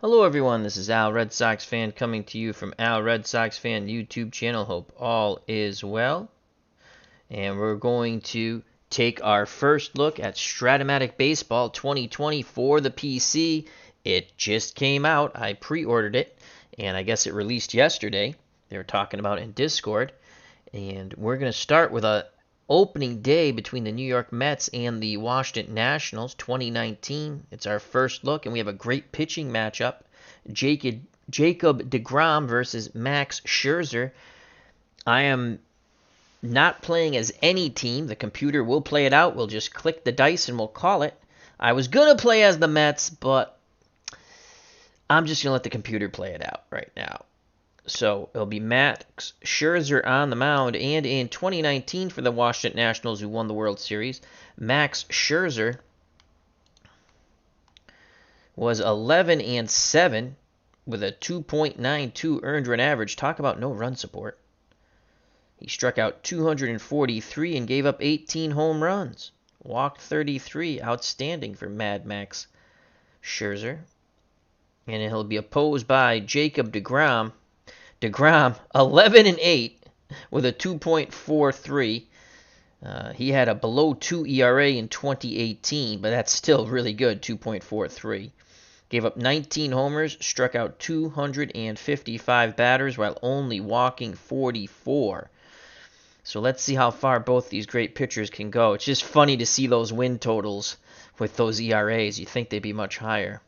Hello everyone, this is Al Red Sox Fan coming to you from Al Red Sox Fan YouTube channel. Hope all is well. And we're going to take our first look at Stratomatic Baseball 2020 for the PC. It just came out. I pre-ordered it, and I guess it released yesterday. They were talking about it in Discord. And we're going to start with a opening day between the New York Mets and the Washington Nationals 2019. It's our first look, and we have a great pitching matchup. Jacob deGrom versus Max Scherzer. I am not playing as any team. The computer will play it out. We'll just click the dice and we'll call it. I was going to play as the Mets, but I'm just going to let the computer play it out right now. So it'll be Max Scherzer on the mound, and in 2019 for the Washington Nationals, who won the World Series, Max Scherzer was 11-7 with a 2.92 earned run average. Talk about no run support. He struck out 243 and gave up 18 home runs. Walked 33. Outstanding for Mad Max Scherzer. And he'll be opposed by Jacob deGrom. deGrom, 11-8 with a 2.43. He had a below 2 ERA in 2018, but that's still really good, 2.43. Gave up 19 homers, struck out 255 batters while only walking 44. So let's see how far both these great pitchers can go. It's just funny to see those win totals with those ERAs. You'd think they'd be much higher.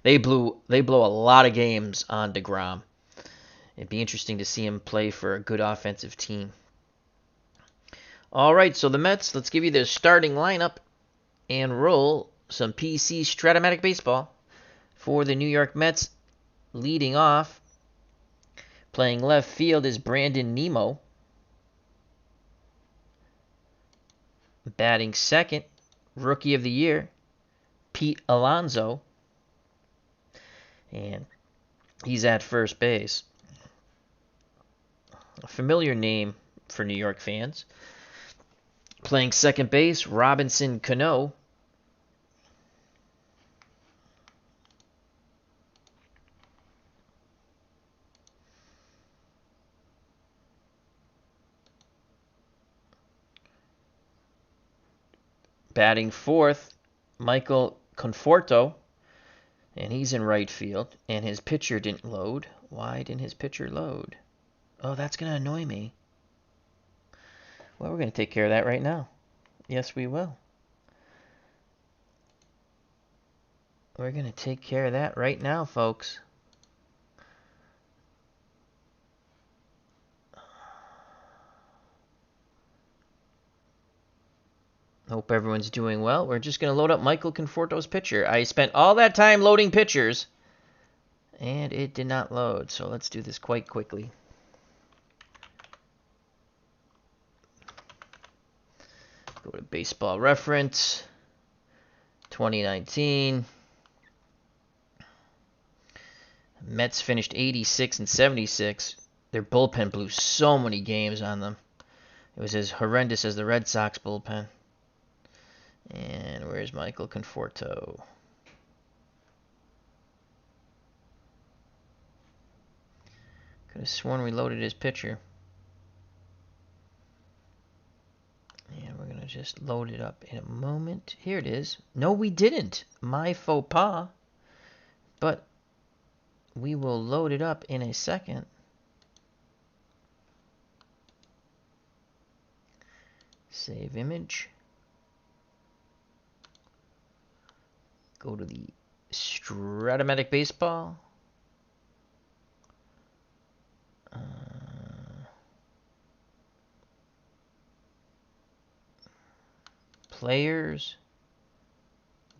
They blow a lot of games on deGrom. It'd be interesting to see him play for a good offensive team. All right, so the Mets, let's give you their starting lineup and roll some PC Stratomatic Baseball. For the New York Mets, leading off, playing left field is Brandon Nimmo. Batting second, Rookie of the Year, Pete Alonso. And he's at first base. A familiar name for New York fans. Playing second base, Robinson Cano. Batting fourth, Michael Conforto, and he's in right field, and his pitcher didn't load. Why didn't his pitcher load? Oh, that's going to annoy me. Well, we're going to take care of that right now. Yes, we will. We're going to take care of that right now, folks. Hope everyone's doing well. We're just going to load up Michael Conforto's pitcher. I spent all that time loading pitchers, and it did not load. So let's do this quite quickly. Go to Baseball Reference, 2019. Mets finished 86-76. Their bullpen blew so many games on them. It was as horrendous as the Red Sox bullpen. And where's Michael Conforto? Could have sworn we loaded his pitcher. And we're going to just load it up in a moment. Here it is. No, we didn't. My faux pas. But we will load it up in a second. Save image. Go to the Stratomatic Baseball. Players.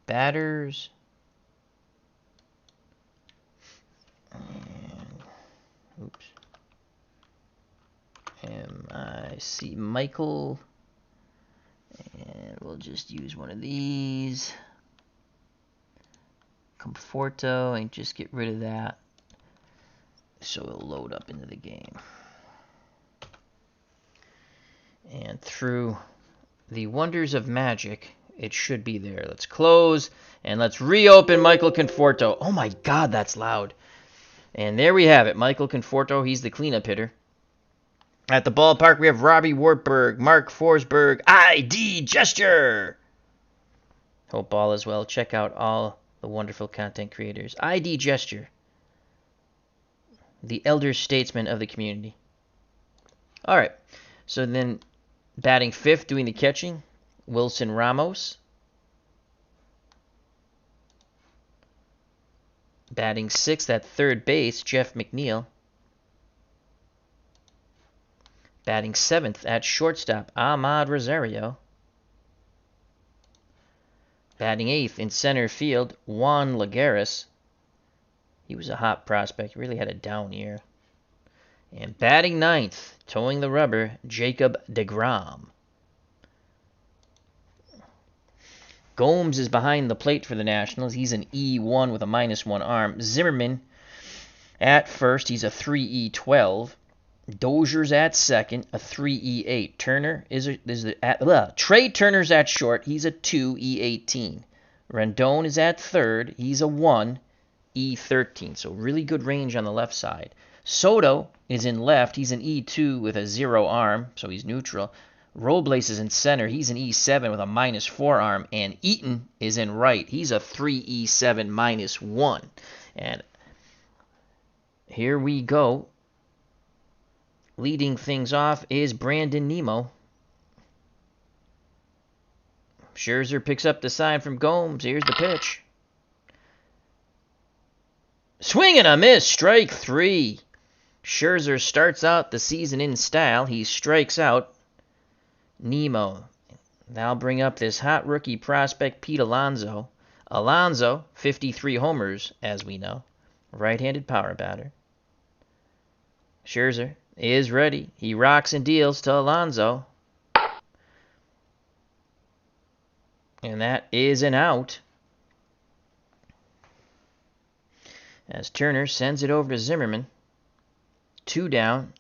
Batters. And, oops. MIC Michael. And we'll just use one of these. Conforto, and just get rid of that so it'll load up into the game. And through the wonders of magic, It should be there. Let's close, and let's reopen Michael Conforto. Oh my God, that's loud. And there we have it. Michael Conforto, he's the cleanup hitter. At the ballpark, we have Robbie Wartburg, Mark Forsberg, ID Gesture. Hope all is well. Check out all the wonderful content creators. ID Gesture, the elder statesman of the community. All right, so then batting fifth, doing the catching, Wilson Ramos. Batting sixth at third base, Jeff McNeil. Batting seventh at shortstop, Ahmad Rosario. Batting eighth in center field, Juan Lagares. He was a hot prospect, really had a down year. And batting ninth, towing the rubber, Jacob deGrom. Gomes is behind the plate for the Nationals. He's an E1 with a -1 arm. Zimmerman at first, he's a 3E12. Dozier's at second, a 3E8. Trey Turner's at short, he's a 2E18. Rendon is at third, he's a 1E13. So really good range on the left side. Soto is in left, he's an E2 with a 0 arm, so he's neutral. Robles is in center, he's an E7 with a -4 arm. And Eaton is in right, he's a 3E7 -1. And here we go. Leading things off is Brandon Nimmo. Scherzer picks up the sign from Gomes. Here's the pitch. Swing and a miss, strike 3. Scherzer starts out the season in style. He strikes out Nimmo. Now bring up this hot rookie prospect, Pete Alonso. Alonso, 53 homers, as we know. Right-handed power batter. Scherzer is ready. He rocks and deals to Alonso. And that is an out. As Turner sends it over to Zimmerman. 2 down.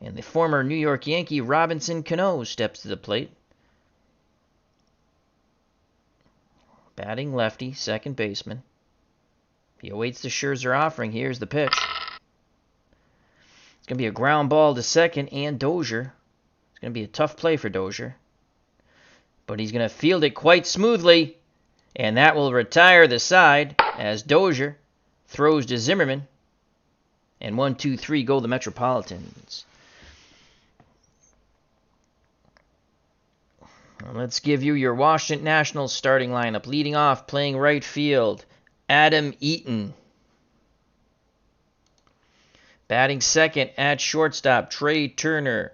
And the former New York Yankee Robinson Cano steps to the plate. Batting lefty, second baseman. He awaits the Scherzer offering. Here's the pitch. It's going to be a ground ball to second and Dozier. It's going to be a tough play for Dozier. But he's going to field it quite smoothly. And that will retire the side as Dozier throws to Zimmerman. And 1, 2, 3 go the Metropolitans. Let's give you your Washington Nationals starting lineup. Leading off, playing right field, Adam Eaton. Batting second at shortstop, Trey Turner.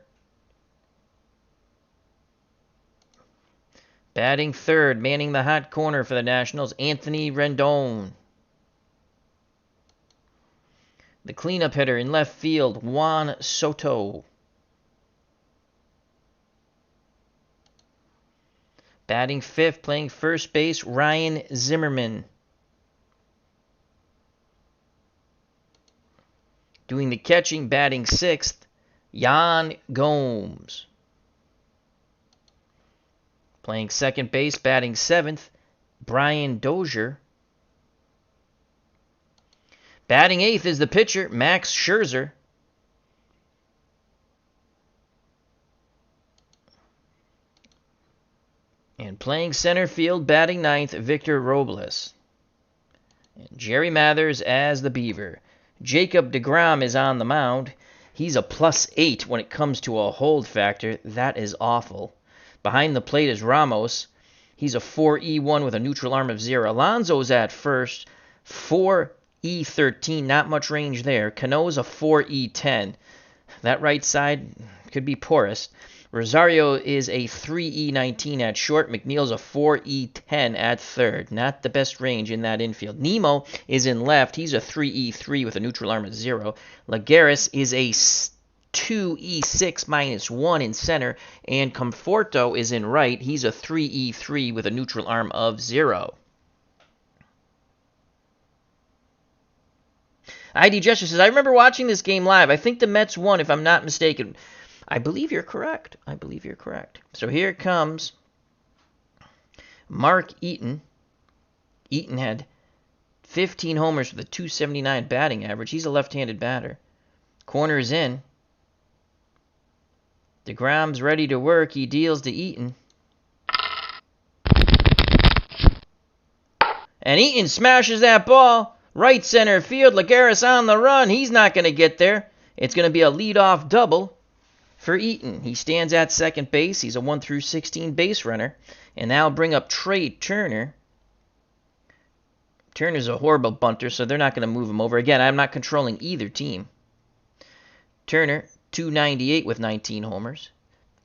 Batting third, manning the hot corner for the Nationals, Anthony Rendon. The cleanup hitter in left field, Juan Soto. Batting fifth, playing first base, Ryan Zimmerman. Doing the catching, batting sixth, Yan Gomes. Playing second base, batting seventh, Brian Dozier. Batting eighth is the pitcher, Max Scherzer. And playing center field, batting ninth, Victor Robles. And Jerry Mathers as the Beaver. Jacob deGrom is on the mound. He's a +8 when it comes to a hold factor. That is awful. Behind the plate is Ramos. He's a 4E1 with a neutral arm of 0. Alonso's at first, 4E13. Not much range there. Cano's a 4E10. That right side could be porous. Rosario is a 3E19 at short. McNeil's a 4E10 at third. Not the best range in that infield. Nimmo is in left. He's a 3E3 with a neutral arm of 0. Lagares is a 2E6 -1 in center. And Conforto is in right. He's a 3E3 with a neutral arm of 0. ID Gesture says, I remember watching this game live. I think the Mets won, if I'm not mistaken. I believe you're correct. So here comes Mark Eaton. Eaton had 15 homers with a .279 batting average. He's a left-handed batter. Corner is in. deGrom's ready to work. He deals to Eaton. And Eaton smashes that ball. Right center field. Lagares on the run. He's not going to get there. It's going to be a leadoff double for Eaton. He stands at second base. He's a 1-16 base runner. And now bring up Trey Turner. Turner's a horrible bunter, so they're not going to move him over. Again, I'm not controlling either team. Turner, .298 with 19 homers.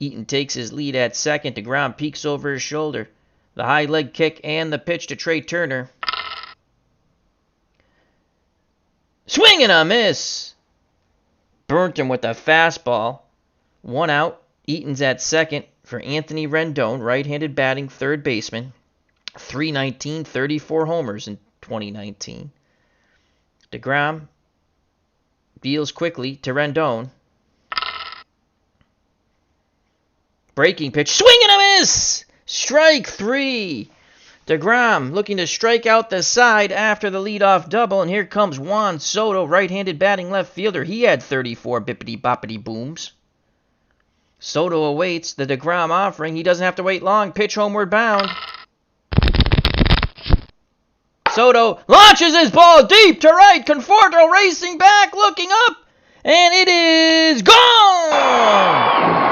Eaton takes his lead at second. deGrom peeks over his shoulder. The high leg kick and the pitch to Trey Turner. Swing and a miss. Burnt him with a fastball. 1 out. Eaton's at second for Anthony Rendon, right-handed batting third baseman. .319, 34 homers in 2019. deGrom deals quickly to Rendon. Breaking pitch. Swing and a miss. Strike 3. deGrom looking to strike out the side after the leadoff double. And here comes Juan Soto, right-handed batting left fielder. He had 34 bippity-boppity booms. Soto awaits the deGrom offering. He doesn't have to wait long. Pitch homeward bound. Soto launches his ball deep to right. Conforto racing back, looking up. And it is gone!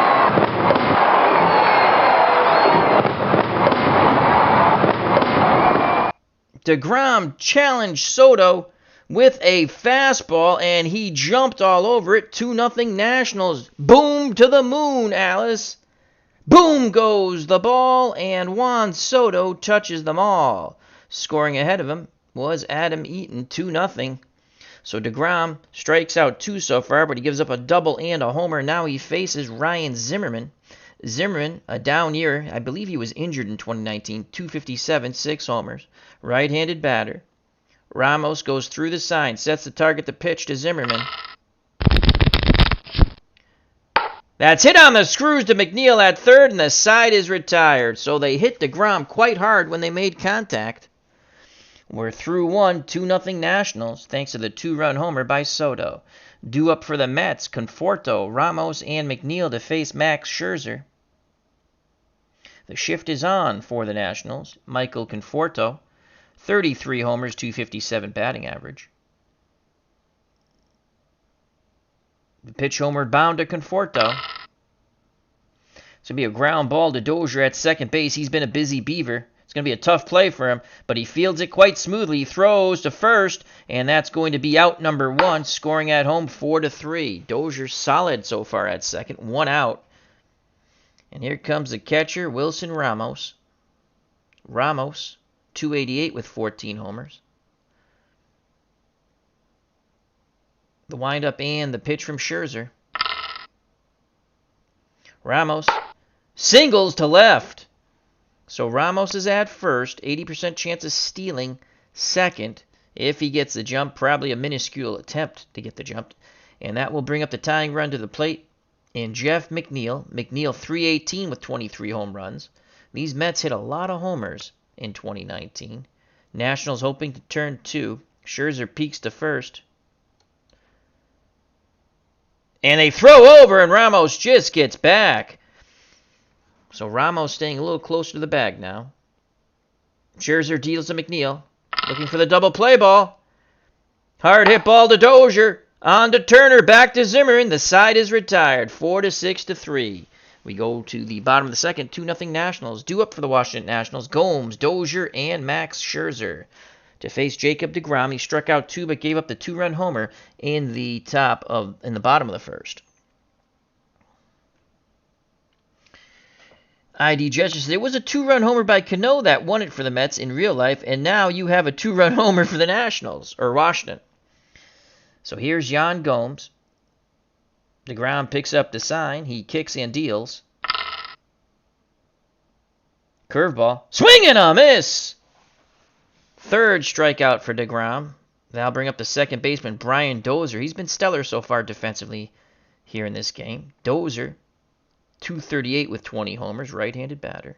deGrom challenged Soto with a fastball, and he jumped all over it. 2-0 Nationals. Boom to the moon, Alice. Boom goes the ball, and Juan Soto touches them all. Scoring ahead of him was Adam Eaton, 2-0. So deGrom strikes out 2 so far, but he gives up a double and a homer. Now he faces Ryan Zimmerman. Zimmerman, a down year. I believe he was injured in 2019. .257, 6 homers. Right-handed batter. Ramos goes through the sign, sets the target to pitch to Zimmerman. That's hit on the screws to McNeil at third, and the side is retired. So they hit deGrom quite hard when they made contact. We're through 1, 2-0 Nationals, thanks to the 2-run homer by Soto. Due up for the Mets, Conforto, Ramos, and McNeil to face Max Scherzer. The shift is on for the Nationals. Michael Conforto, 33 homers, .257 batting average. The pitch homeward bound to Conforto. It's going to be a ground ball to Dozier at second base. He's been a busy beaver. It's going to be a tough play for him, but he fields it quite smoothly. He throws to first, and that's going to be out number 1, scoring at home 4-3. Dozier solid so far at second, 1 out. And here comes the catcher, Wilson Ramos. Ramos, .288 with 14 homers. The windup and the pitch from Scherzer. Ramos singles to left. So Ramos is at first, 80% chance of stealing second. If he gets the jump, probably a minuscule attempt to get the jump. And that will bring up the tying run to the plate. And Jeff McNeil. McNeil 318 with 23 home runs. These Mets hit a lot of homers in 2019. Nationals hoping to turn 2. Scherzer peaks to first. And they throw over, and Ramos just gets back. So Ramos staying a little closer to the bag now. Scherzer deals to McNeil. Looking for the double play ball. Hard hit ball to Dozier. On to Turner. Back to Zimmerman. The side is retired. 4-6-3. We go to the bottom of the second. 2-0 Nationals. Due up for the Washington Nationals. Gomes, Dozier, and Max Scherzer. To face Jacob deGrom. He struck out 2 but gave up the 2-run homer in the bottom of the first. ID Justice, there was a 2-run homer by Cano that won it for the Mets in real life, and now you have a 2-run homer for the Nationals, or Washington. So here's Yan Gomes. deGrom picks up the sign. He kicks and deals. Curveball. Swing and a miss! Third strikeout for deGrom. That'll bring up the second baseman, Brian Dozier. He's been stellar so far defensively here in this game. Dozier, .238 with 20 homers, right-handed batter.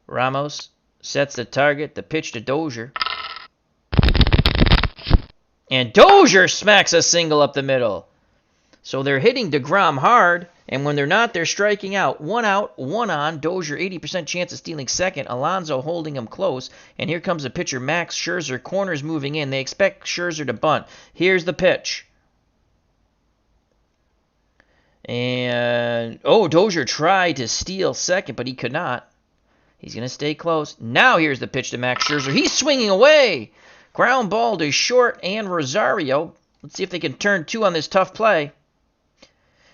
Ramos Sets the target. The pitch to Dozier. And Dozier smacks a single up the middle. So they're hitting deGrom hard, and when they're not, they're striking out. 1 out, 1 on. Dozier 80% chance of stealing second. Alonso holding him close. And here comes the pitcher, Max Scherzer. Corners moving in. They expect Scherzer to bunt. Here's the pitch. And, Dozier tried to steal second, but he could not. He's going to stay close. Now here's the pitch to Max Scherzer. He's swinging away. Ground ball to short and Rosario. Let's see if they can turn 2 on this tough play.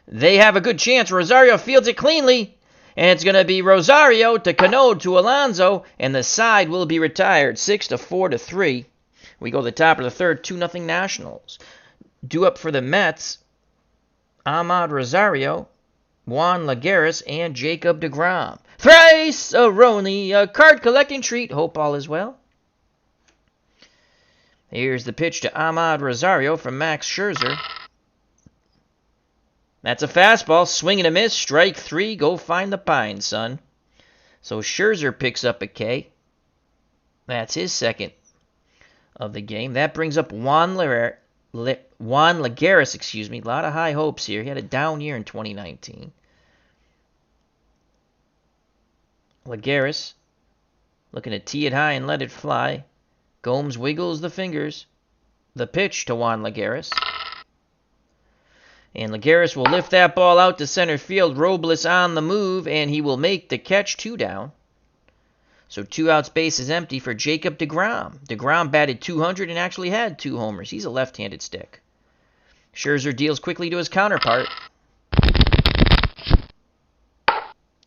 They have a good chance. Rosario fields it cleanly. And it's going to be Rosario to Cano to Alonso. And the side will be retired. 6-4-3. We go to the top of the third. 2-0 Nationals. Due up for the Mets. Ahmad Rosario, Juan Lagares, and Jacob deGrom. Thrice only a card collecting treat. Hope all is well. Here's the pitch to Ahmad Rosario from Max Scherzer. That's a fastball. Swing and a miss. Strike 3. Go find the pine, son. So Scherzer picks up a K. That's his second of the game. That brings up Juan Lagares. A lot of high hopes here. He had a down year in 2019. Lagares looking to tee it high and let it fly. Gomes wiggles the fingers. The pitch to Juan Lagares. And Lagares will lift that ball out to center field. Robles on the move, and he will make the catch. 2 down. So 2 outs, base is empty for Jacob deGrom. deGrom batted .200 and actually had 2 homers. He's a left-handed stick. Scherzer deals quickly to his counterpart.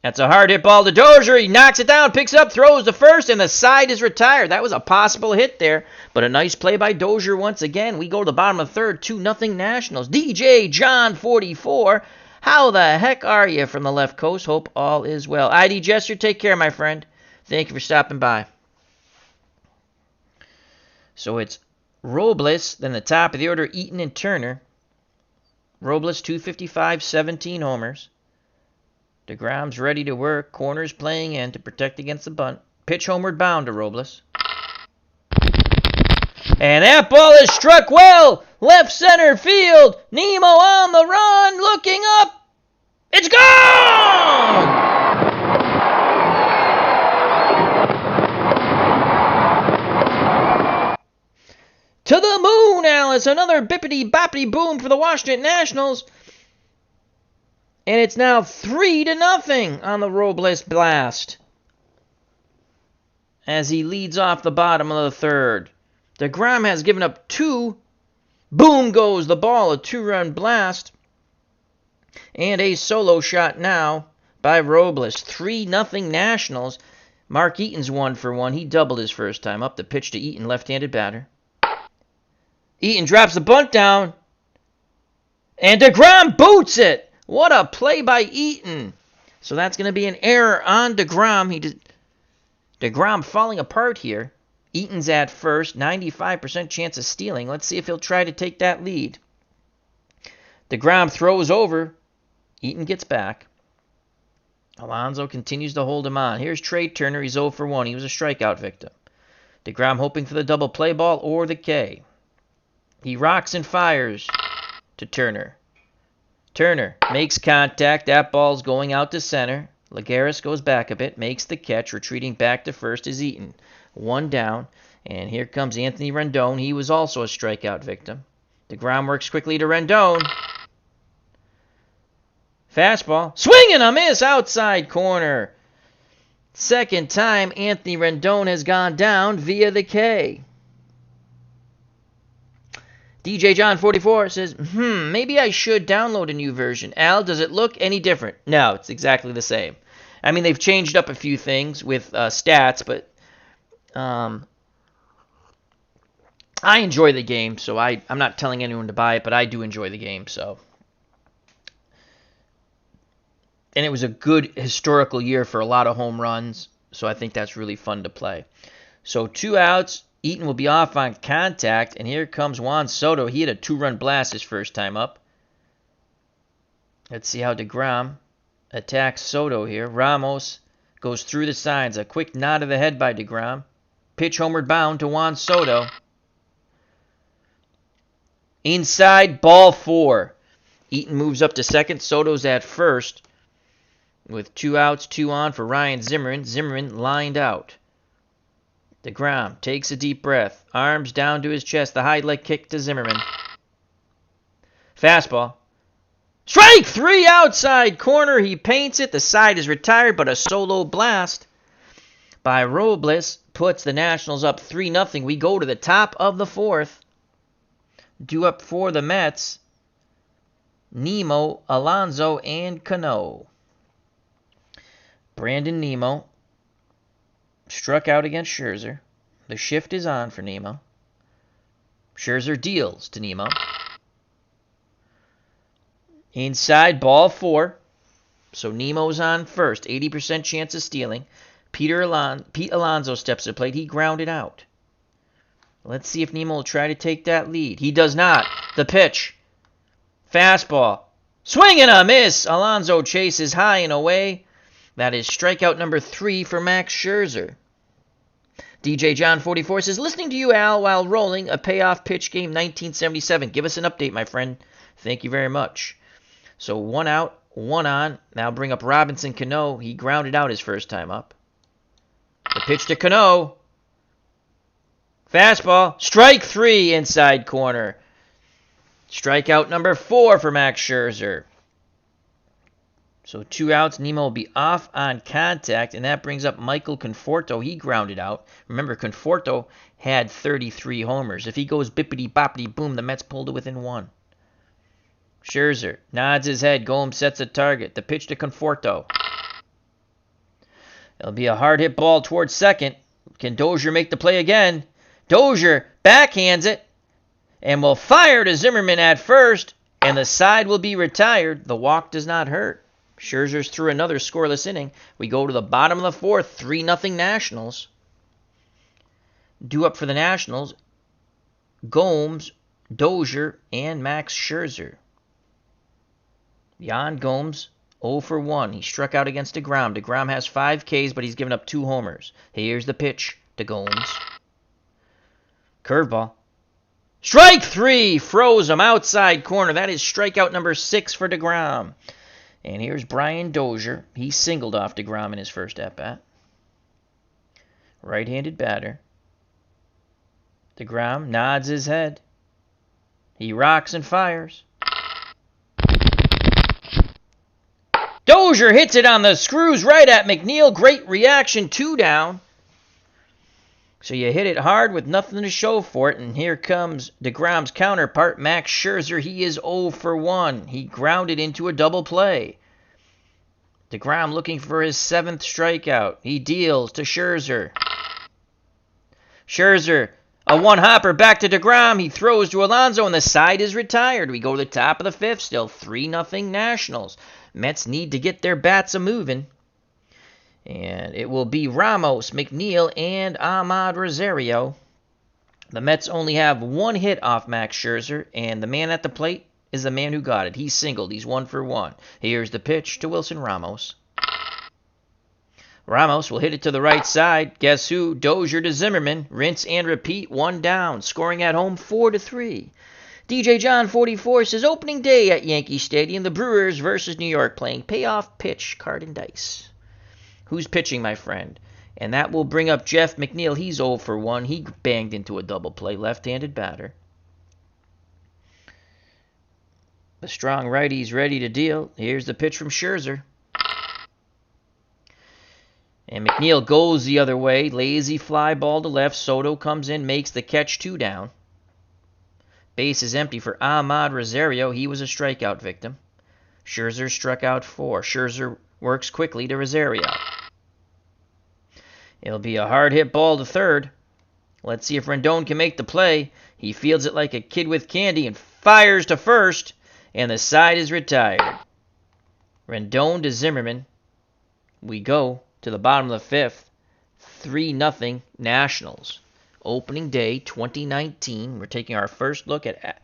That's a hard hit ball to Dozier. He knocks it down, picks up, throws to first, and the side is retired. That was a possible hit there, but a nice play by Dozier once again. We go to the bottom of the third, 2-0 Nationals. DJ John 44. How the heck are you from the left coast? Hope all is well. ID Jester, take care, my friend. Thank you for stopping by. So it's Robles, then the top of the order, Eaton and Turner. Robles, 255, 17 homers. deGrom's ready to work. Corners playing in to protect against the bunt. Pitch homeward bound to Robles. And that ball is struck well. Left center field. Nemo on the run. Looking up. It's gone! To the moon, Alice. Another bippity-boppity boom for the Washington Nationals. And it's now 3-0 on the Robles blast. As he leads off the bottom of the third. deGrom has given up 2. Boom goes the ball. A 2-run blast. And a solo shot now by Robles. 3-0 Nationals. Mark Eaton's 1 for 1. He doubled his first time up. The pitch to Eaton, left-handed batter. Eaton drops the bunt down. And deGrom boots it. What a play by Eaton. So that's going to be an error on deGrom. deGrom falling apart here. Eaton's at first. 95% chance of stealing. Let's see if he'll try to take that lead. deGrom throws over. Eaton gets back. Alonso continues to hold him on. Here's Trey Turner. He's 0 for 1. He was a strikeout victim. deGrom hoping for the double play ball or the K. He rocks and fires to Turner. Turner makes contact. That ball's going out to center. Lagares goes back a bit, makes the catch. Retreating back to first is Eaton. 1 down. And here comes Anthony Rendon. He was also a strikeout victim. deGrom works quickly to Rendon. Fastball. Swing and a miss outside corner. Second time Anthony Rendon has gone down via the K. DJ John 44 says, maybe I should download a new version. Al, does it look any different? No, it's exactly the same. I mean, they've changed up a few things with stats, but I enjoy the game, so I'm not telling anyone to buy it, but I do enjoy the game, so. And it was a good historical year for a lot of home runs, so I think that's really fun to play. So 2 outs. Eaton will be off on contact, and here comes Juan Soto. He had a 2-run blast his first time up. Let's see how deGrom attacks Soto here. Ramos Goes through the signs. A quick nod of the head by deGrom. Pitch homeward bound to Juan Soto. Inside, ball 4. Eaton moves up to second. Soto's at first. With 2 outs, 2 on for Ryan Zimmerman. Zimmerman lined out. deGrom takes a deep breath. Arms down to his chest. The high leg kick to Zimmerman. Fastball. Strike 3 outside corner. He paints it. The side is retired, but a solo blast by Robles puts the Nationals up 3-0. We go to the top of the 4th. Due up for the Mets, Nimmo, Alonso, and Cano. Brandon Nimmo struck out against Scherzer. The shift is on for Nimmo. Scherzer deals to Nimmo. Inside, ball 4. So Nimmo's on first. 80% chance of stealing. Pete Alonso steps to the plate. He grounded out. Let's see if Nimmo will try to take that lead. He does not. The pitch. Fastball. Swing and a miss. Alonso chases high and away. That is strikeout number 3 for Max Scherzer. DJ John 44 says, listening to you, Al, while rolling a payoff pitch game 1977. Give us an update, my friend. Thank you very much. So 1 out, 1 on. Now bring up Robinson Cano. He grounded out his first time up. The pitch to Cano. Fastball. Strike 3 inside corner. Strikeout number 4 for Max Scherzer. So 2 outs. Nimmo will be off on contact, and that brings up Michael Conforto. He grounded out. Remember, Conforto had 33 homers. If he goes bippity-boppity-boom, the Mets pulled it within 1. Scherzer nods his head. Gomes sets a target. The pitch to Conforto. It'll be a hard hit ball towards second. Can Dozier make the play again? Dozier backhands it and will fire to Zimmerman at first, and the side will be retired. The walk does not hurt. Scherzer's through another scoreless inning. We go to the bottom of the 4th, 3-0 Nationals. Due up for the Nationals, Gomes, Dozier, and Max Scherzer. Yan Gomes, 0 for 1. He struck out against deGrom. deGrom has 5 Ks, but he's given up 2 homers. Here's the pitch to Gomes. Curveball. Strike 3! Froze him outside corner. That is strikeout number 6 for deGrom. And here's Brian Dozier. He singled off deGrom in his first at-bat. Right-handed batter. deGrom nods his head. He rocks and fires. Dozier hits it on the screws right at McNeil. Great reaction. 2 down. So you hit it hard with nothing to show for it. And here comes deGrom's counterpart, Max Scherzer. He is 0 for 1. He grounded into a double play. deGrom looking for his 7th strikeout. He deals to Scherzer. Scherzer, a one-hopper back to deGrom. He throws to Alonso, and the side is retired. We go to the top of the 5th, still 3-0 Nationals. Mets need to get their bats a-moving. And it will be Ramos, McNeil, and Ahmad Rosario. The Mets only have 1 hit off Max Scherzer, and the man at the plate is the man who got it. He's singled. He's 1 for 1. Here's the pitch to Wilson Ramos. Ramos will hit it to the right side. Guess who? Dozier to Zimmerman. Rinse and repeat. 1 down. Scoring at home 4-3. DJ John 44 says, opening day at Yankee Stadium, the Brewers versus New York playing payoff pitch, card and dice. Who's pitching, my friend? And that will bring up Jeff McNeil. He's 0 for 1. He banged into a double play, left-handed batter. The strong righty's ready to deal. Here's the pitch from Scherzer. And McNeil goes the other way. Lazy fly ball to left. Soto comes in, makes the catch. 2 down. Base is empty for Ahmad Rosario. He was a strikeout victim. Scherzer struck out 4. Scherzer works quickly to Rosario. It'll be a hard hit ball to third. Let's see if Rendon can make the play. He fields it like a kid with candy and fires to first. And the side is retired. Rendon to Zimmerman. We go to the bottom of the 5th. 3-0 Nationals. Opening day 2019. We're taking our first look at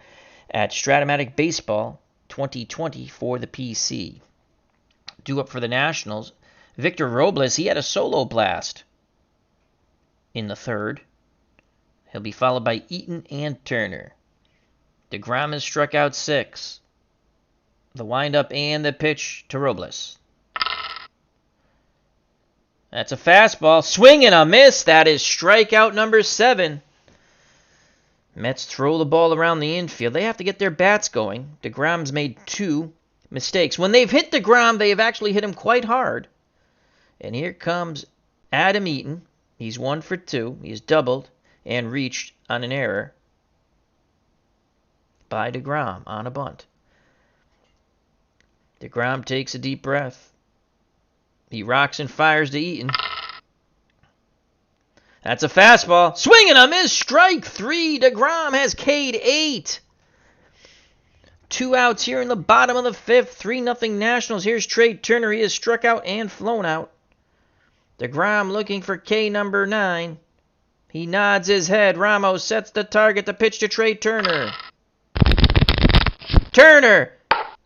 Stratomatic Baseball 2020 for the PC. Due up for the Nationals, Victor Robles, he had a solo blast in the third. He'll be followed by Eaton and Turner. deGrom has struck out 6. The windup and the pitch to Robles. That's a fastball. Swing and a miss. That is strikeout number 7. Mets throw the ball around the infield. They have to get their bats going. deGrom's made 2 mistakes. When they've hit deGrom, they have actually hit him quite hard. And here comes Adam Eaton. He's 1 for 2. He's doubled and reached on an error by deGrom on a bunt. deGrom takes a deep breath. He rocks and fires to Eaton. That's a fastball. Swing and a miss. Strike 3. deGrom has K'd 8. 2 outs here in the bottom of the 5th. 3-0 Nationals. Here's Trea Turner. He is struck out and flown out. deGrom looking for K number 9. He nods his head. Ramos sets the target. The pitch to Trea Turner. Turner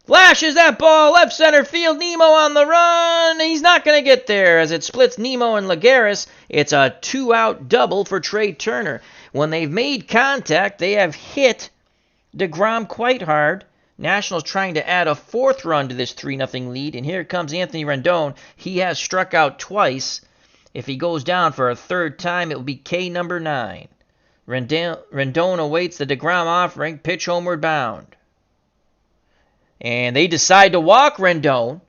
flashes that ball left center field. Nemo on the run. He's not going to get there as it splits Nemo and Lagares. It's a 2-out double for Trea Turner. When they've made contact, they have hit deGrom quite hard. Nationals trying to add a 4th run to this 3-0 lead. And here comes Anthony Rendon. He has struck out twice. If he goes down for a 3rd time, it will be K number 9. Rendon awaits the deGrom offering. Pitch homeward bound. And they decide to walk Rendon.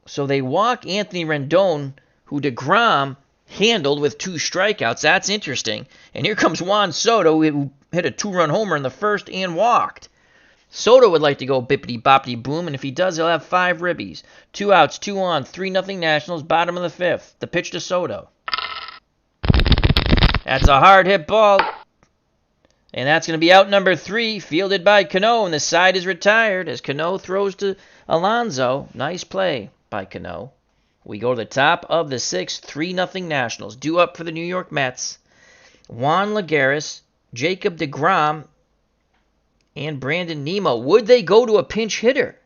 So they walk Anthony Rendon, who deGrom handled with 2 strikeouts. That's interesting. And here comes Juan Soto, who hit a 2-run homer in the 1st and walked. Soto would like to go bippity-boppity boom, and if he does, he'll have 5 ribbies. 2 outs, 2 on, 3-0 Nationals, bottom of the 5th. The pitch to Soto. That's a hard hit ball. And that's going to be out number 3, fielded by Cano, and the side is retired as Cano throws to Alonso. Nice play by Cano. We go to the top of the 6th, 3-0 Nationals. Due up for the New York Mets. Juan Lagares, Jacob deGrom, and Brandon Nemo. Would they go to a pinch hitter?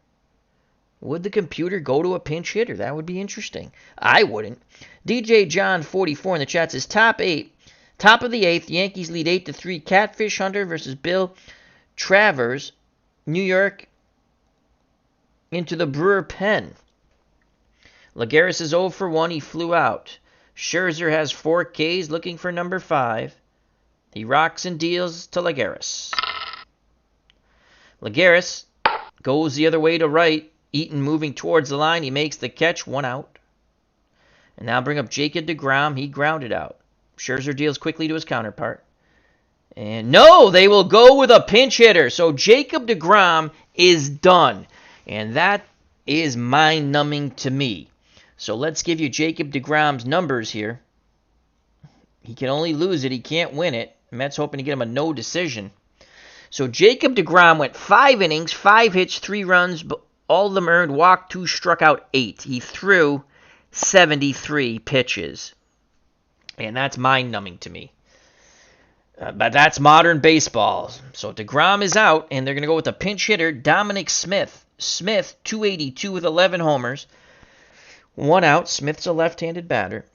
Would the computer go to a pinch hitter? That would be interesting. I wouldn't. DJ John 44 in the chat says top 8. Top of the 8th, Yankees lead 8-3. Catfish Hunter versus Bill Travers. New York into the Brewer pen. Lagares is 0 for 1. He flew out. Scherzer has 4 Ks looking for number 5. He rocks and deals to Lagares. Lagares goes the other way to right. Eaton moving towards the line. He makes the catch. 1 out. And now bring up Jacob deGrom. He grounded out. Scherzer deals quickly to his counterpart. And no, they will go with a pinch hitter. So Jacob deGrom is done. And that is mind-numbing to me. So let's give you Jacob deGrom's numbers here. He can only lose it. He can't win it. Mets hoping to get him a no decision. So Jacob deGrom went 5 innings, 5 hits, 3 runs. All of them earned, walked 2, struck out 8. He threw 73 pitches. And that's mind-numbing to me. But that's modern baseball. So deGrom is out, and they're going to go with a pinch hitter, Dominic Smith. Smith, 282 with 11 homers. 1 out. Smith's a left-handed batter.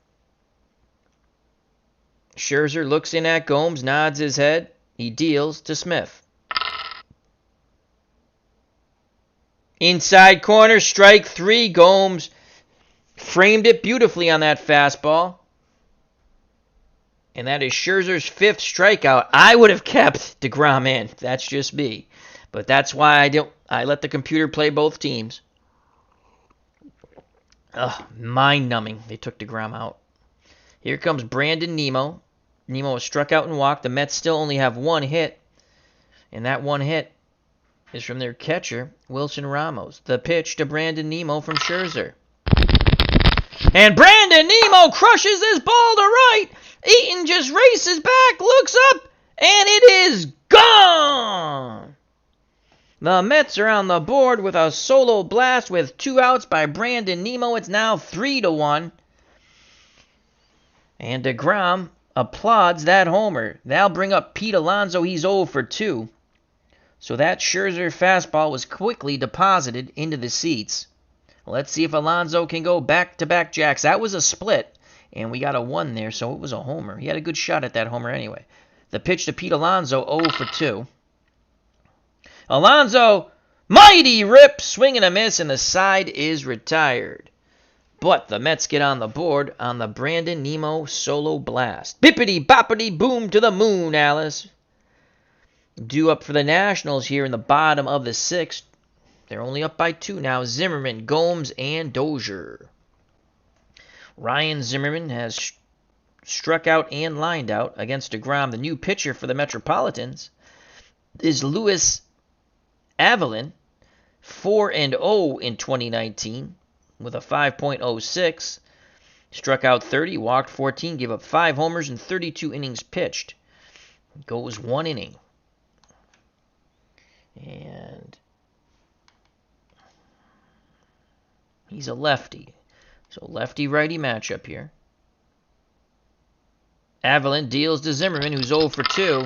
Scherzer looks in at Gomes, nods his head. He deals to Smith. Inside corner, strike 3. Gomes framed it beautifully on that fastball. And that is Scherzer's 5th strikeout. I would have kept deGrom in. That's just me. But that's why I let the computer play both teams. Mind-numbing. They took deGrom out. Here comes Brandon Nemo. Nemo was struck out and walked. The Mets still only have 1 hit. And that 1 hit is from their catcher, Wilson Ramos. The pitch to Brandon Nemo from Scherzer. And Brandon Nemo crushes this ball to right. Eaton just races back, looks up, and it is gone. The Mets are on the board with a solo blast with 2 outs by Brandon Nemo. It's now 3-1. And deGrom applauds that homer. That'll bring up Pete Alonso. He's 0 for 2. So that Scherzer fastball was quickly deposited into the seats. Let's see if Alonso can go back-to-back jacks. That was a split, and we got a 1 there, so it was a homer. He had a good shot at that homer anyway. The pitch to Pete Alonso, 0 for 2. Alonso, mighty rip, swing and a miss, and the side is retired. But the Mets get on the board on the Brandon Nimmo solo blast. Bippity-boppity boom to the moon, Alice. Due up for the Nationals here in the bottom of the 6th. They're only up by 2 now. Zimmerman, Gomes, and Dozier. Ryan Zimmerman has struck out and lined out against deGrom. The new pitcher for the Metropolitans is Louis Avelin, 4-0 in 2019 with a 5.06. Struck out 30, walked 14, gave up 5 homers and 32 innings pitched. Goes 1 inning. And he's a lefty. So lefty-righty matchup here. Avelin deals to Zimmerman, who's 0 for 2.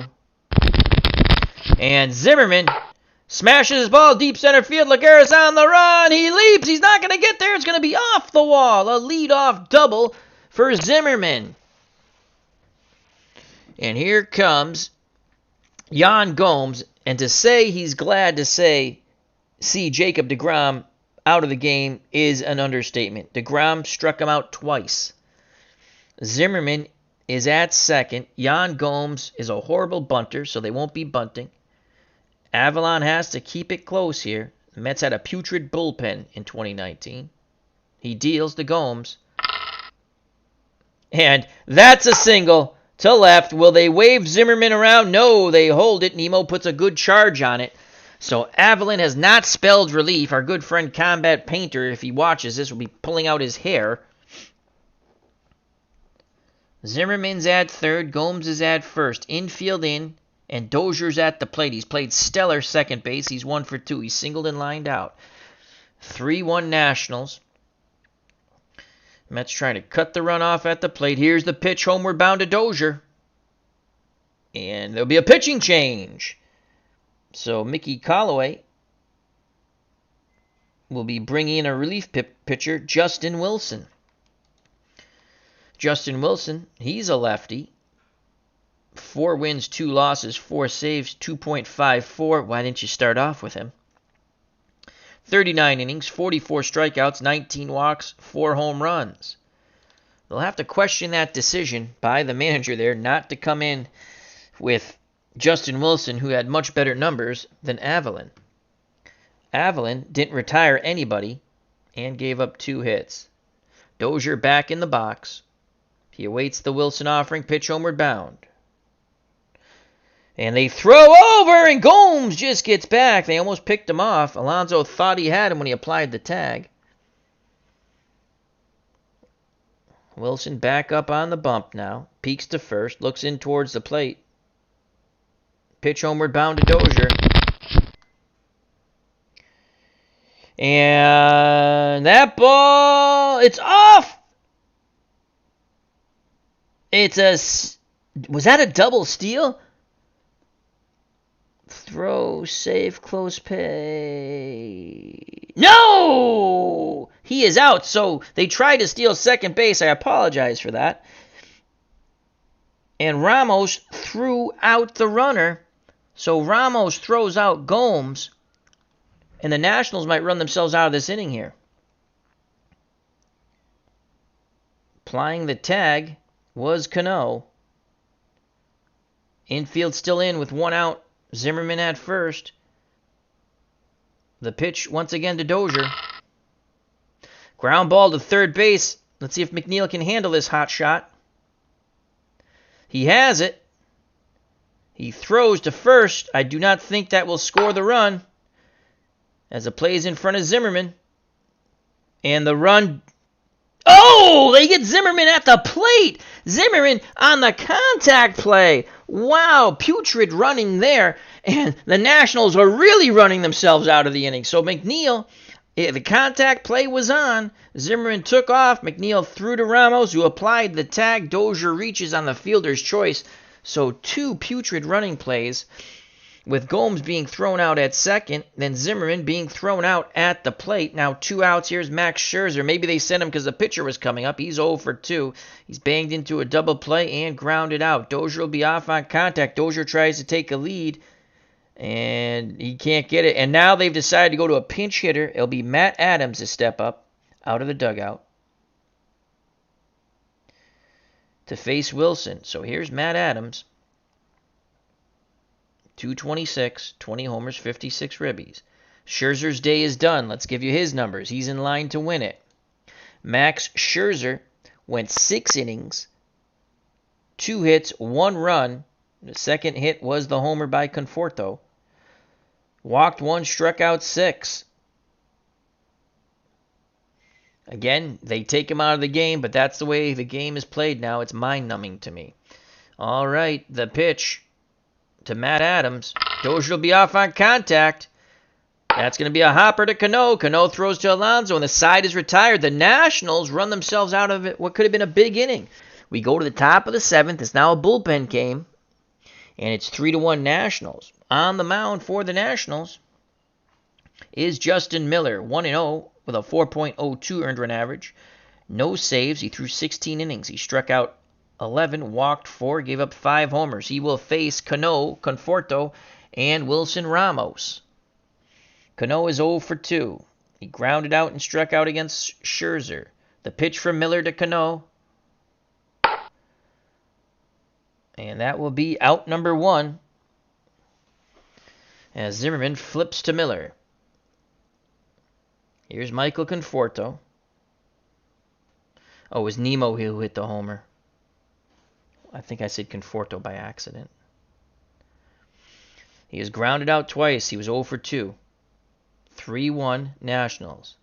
And Zimmerman smashes his ball deep center field. Laguerre's on the run. He leaps. He's not going to get there. It's going to be off the wall. A leadoff double for Zimmerman. And here comes Yan Gomes. And to say he's glad to see Jacob deGrom out of the game is an understatement. deGrom struck him out twice. Zimmerman is at second. Yan Gomes is a horrible bunter, so they won't be bunting. Avalon has to keep it close here. The Mets had a putrid bullpen in 2019. He deals to Gomes. And that's a single to left. Will they wave Zimmerman around? No, they hold it. Nimmo puts a good charge on it. So Avalon has not spelled relief. Our good friend Combat Painter, if he watches this, will be pulling out his hair. Zimmerman's at third. Gomes is at first. Infield in. And Dozier's at the plate. He's played stellar second base. He's 1 for 2. He's singled and lined out. 3-1 Nationals. Mets trying to cut the run off at the plate. Here's the pitch homeward bound to Dozier. And there'll be a pitching change. So Mickey Callaway will be bringing in a relief pitcher, Justin Wilson. Justin Wilson, he's a lefty. 4 wins, 2 losses, 4 saves, 2.54. Why didn't you start off with him? 39 innings, 44 strikeouts, 19 walks, 4 home runs. They'll have to question that decision by the manager there not to come in with Justin Wilson, who had much better numbers than Avalon. Avalon didn't retire anybody and gave up 2 hits. Dozier back in the box. He awaits the Wilson offering, pitch homeward bound. And they throw over, and Gomes just gets back. They almost picked him off. Alonso thought he had him when he applied the tag. Wilson back up on the bump now. Peeks to first, looks in towards the plate. Pitch homeward bound to Dozier. And that ball, it's off! Was that a double steal? Throw, safe, close pay. No! He is out, so they tried to steal second base. I apologize for that. And Ramos threw out the runner. So Ramos throws out Gomes. And the Nationals might run themselves out of this inning here. Applying the tag was Cano. Infield still in with 1 out. Zimmerman at first. The pitch once again to Dozier. Ground ball to third base. Let's see if McNeil can handle this hot shot. He has it. He throws to first. I do not think that will score the run. As the play is in front of Zimmerman. And the run... Oh! They get Zimmerman at the plate! Zimmerman on the contact play. Wow, putrid running there. And the Nationals are really running themselves out of the inning. So McNeil, the contact play was on. Zimmerman took off. McNeil threw to Ramos, who applied the tag. Dozier reaches on the fielder's choice. So 2 putrid running plays. with Gomes being thrown out at second, then Zimmerman being thrown out at the plate. Now 2 outs. Here's Max Scherzer. Maybe they sent him because the pitcher was coming up. He's 0 for 2. He's banged into a double play and grounded out. Dozier will be off on contact. Dozier tries to take a lead, and he can't get it. And now they've decided to go to a pinch hitter. It'll be Matt Adams to step up out of the dugout to face Wilson. So here's Matt Adams. 226, 20 homers, 56 ribbies. Scherzer's day is done. Let's give you his numbers. He's in line to win it. Max Scherzer went 6 innings, 2 hits, 1 run. The second hit was the homer by Conforto. Walked 1, struck out 6. Again, they take him out of the game, but that's the way the game is played now. It's mind-numbing to me. All right, the pitch to Matt Adams. Dozier will be off on contact. That's going to be a hopper to Cano. Cano throws to Alonso, and the side is retired. The Nationals run themselves out of it. What could have been a big inning. We go to the top of the 7th. It's now a bullpen game, and it's 3-1 Nationals. On the mound for the Nationals is Justin Miller, 1-0 with a 4.02 earned run average. No saves. He threw 16 innings. He struck out 11, walked 4, gave up 5 homers. He will face Cano, Conforto, and Wilson Ramos. Cano is 0 for 2. He grounded out and struck out against Scherzer. The pitch from Miller to Cano. And that will be out number 1 as Zimmerman flips to Miller. Here's Michael Conforto. Oh, it was Nemo who hit the homer. I think I said Conforto by accident. He is grounded out twice. He was 0 for 2. 3-1 Nationals.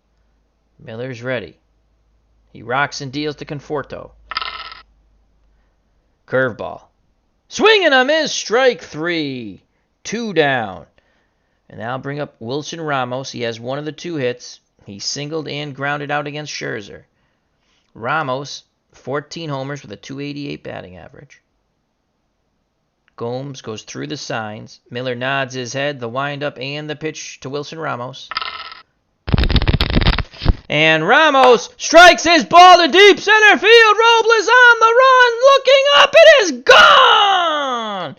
Miller's ready. He rocks and deals to Conforto. Curveball. Swing and a miss. Strike 3. 2 down. And now bring up Wilson Ramos. He has one of the 2 hits. He singled and grounded out against Scherzer. Ramos, 14 homers with a .288 batting average. Gomes goes through the signs. Miller nods his head, the windup, and the pitch to Wilson Ramos. And Ramos strikes his ball to deep center field. Robles on the run, looking up. It is gone!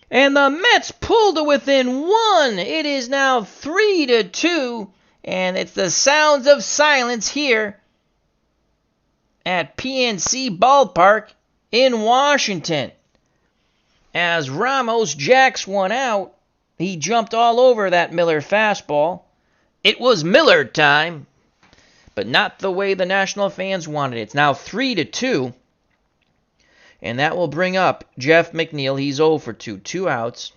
And the Mets pull to within 1. It is now 3-2. And it's the sounds of silence here at PNC Ballpark in Washington. As Ramos jacks one out, he jumped all over that Miller fastball. It was Miller time, but not the way the National fans wanted it. It's now 3-2, and that will bring up Jeff McNeil. He's 0 for 2, 2 outs.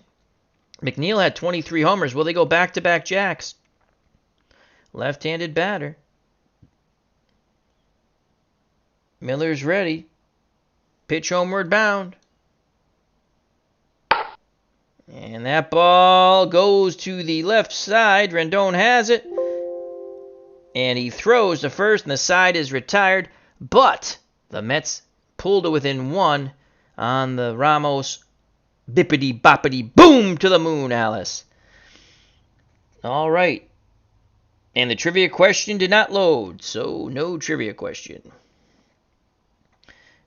McNeil had 23 homers. Will they go back-to-back jacks? Left-handed batter. Miller's ready. Pitch homeward bound. And that ball goes to the left side. Rendon has it. And he throws to first, and the side is retired. But the Mets pulled to within 1 on the Ramos bippity-boppity boom to the moon, Alice. All right. And the trivia question did not load, so no trivia question.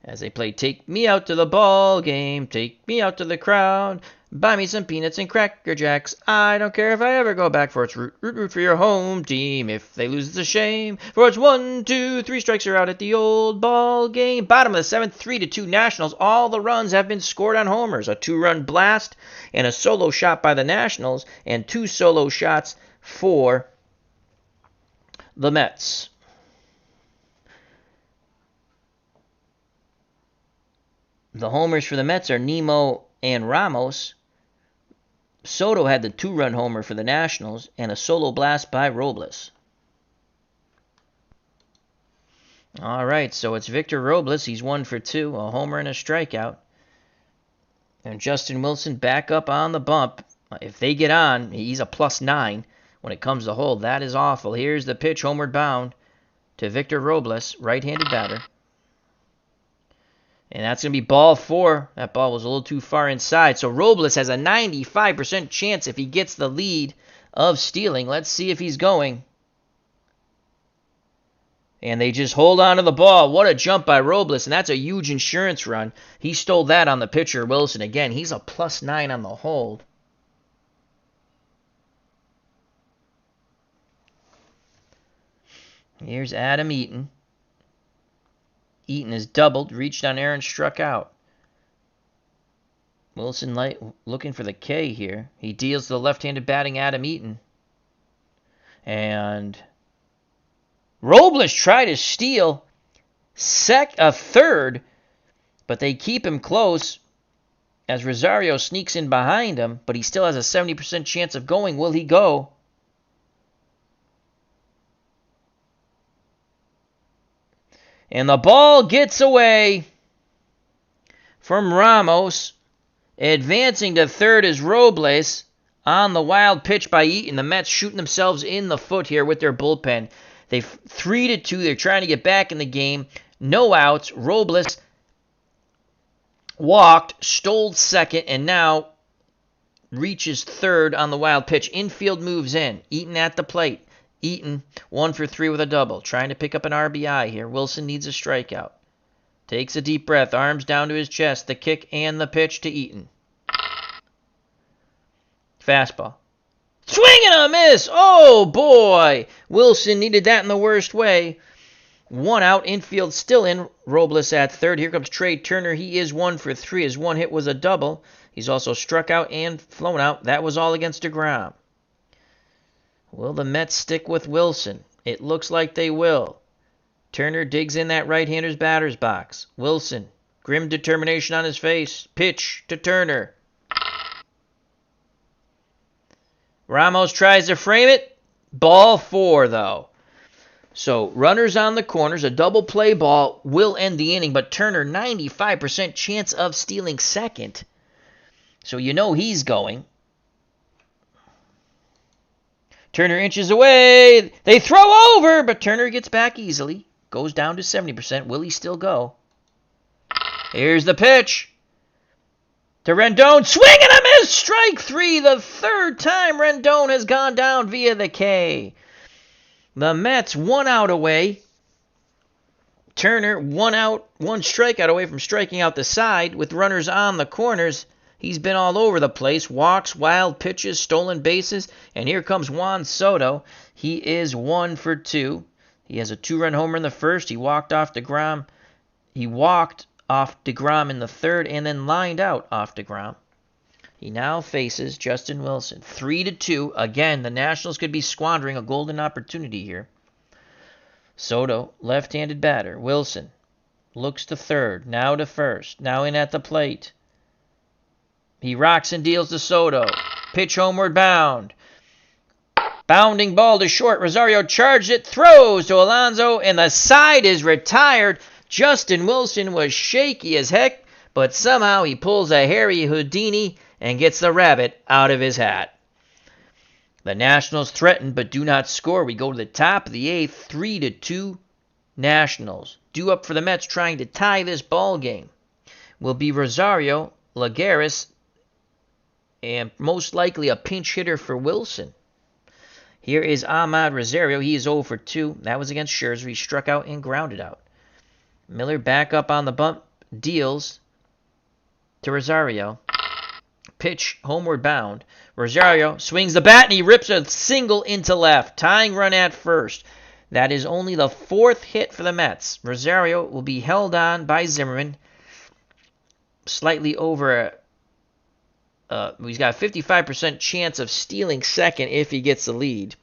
As they play Take Me Out to the Ball Game, Take Me Out to the Crowd, buy me some peanuts and Cracker Jacks. I don't care if I ever go back, for it's root for your home team. If they lose, it's a shame, for it's 1, 2, 3 strikes are out at the old ball game. Bottom of the 7th, 3-2 Nationals. All the runs have been scored on homers. A 2-run blast and a solo shot by the Nationals, and 2 solo shots for the Mets. The homers for the Mets are Nemo and Ramos. Soto had the 2-run homer for the Nationals and a solo blast by Robles. All right, so it's Victor Robles. He's 1 for 2, a homer and a strikeout. And Justin Wilson back up on the bump. If they get on, he's a +9 when it comes to hold. That is awful. Here's the pitch, homeward bound to Victor Robles, right-handed batter. And that's going to be ball 4. That ball was a little too far inside. So Robles has a 95% chance if he gets the lead of stealing. Let's see if he's going. And they just hold on to the ball. What a jump by Robles. And that's a huge insurance run. He stole that on the pitcher, Wilson. Again, he's a +9 on the hold. Here's Adam Eaton. Eaton is doubled, reached on Aaron, struck out. Wilson looking for the K here. He deals to the left-handed batting Adam Eaton. And Robles tried to steal a third, but they keep him close as Rosario sneaks in behind him, but he still has a 70% chance of going. Will he go? And the ball gets away from Ramos. Advancing to third is Robles on the wild pitch by Eaton. The Mets shooting themselves in the foot here with their bullpen. They 3-2. They're trying to get back in the game. No outs. Robles walked, stole second, and now reaches third on the wild pitch. Infield moves in. Eaton at the plate. Eaton 1 for 3 with a double. Trying to pick up an RBI here. Wilson needs a strikeout. Takes a deep breath. Arms down to his chest. The kick and the pitch to Eaton. Fastball. Swing and a miss. Oh, boy. Wilson needed that in the worst way. 1 out. Infield still in. Robles at third. Here comes Trey Turner. He is 1 for 3. His one hit was a double. He's also struck out and flown out. That was all against deGrom. Will the Mets stick with Wilson? It looks like they will. Turner digs in that right-hander's batter's box. Wilson, grim determination on his face. Pitch to Turner. Ramos tries to frame it. Ball 4, though. So runners on the corners. A double play ball will end the inning, but Turner 95% chance of stealing second. So you know he's going. Turner inches away. They throw over, but Turner gets back easily. Goes down to 70%. Will he still go? Here's the pitch. To Rendon. Swing and a miss. Strike 3. The third time Rendon has gone down via the K. The Mets 1 out away. Turner 1 out, 1 strikeout away from striking out the side with runners on the corners. He's been all over the place. Walks, wild pitches, stolen bases. And here comes Juan Soto. He is 1 for 2. He has a 2-run homer in the first. He walked off deGrom. He walked off deGrom in the third and then lined out off deGrom. He now faces Justin Wilson. 3-2. Again, the Nationals could be squandering a golden opportunity here. Soto, left-handed batter. Wilson looks to third. Now to first. Now in at the plate. He rocks and deals to Soto. Pitch homeward bound. Bounding ball to short. Rosario charged it. Throws to Alonso. And the side is retired. Justin Wilson was shaky as heck. But somehow he pulls a Harry Houdini and gets the rabbit out of his hat. The Nationals threaten but do not score. We go to the top of the 8th. 3-2 Nationals. Due up for the Mets trying to tie this ball game will be Rosario, Lagares, and most likely a pinch hitter for Wilson. Here is Ahmad Rosario. He is 0 for 2. That was against Scherzer. He struck out and grounded out. Miller back up on the bump. Deals to Rosario. Pitch homeward bound. Rosario swings the bat and he rips a single into left. Tying run at first. That is only the 4th hit for the Mets. Rosario will be held on by Zimmerman. Slightly over he's got a 55% chance of stealing second if he gets the lead.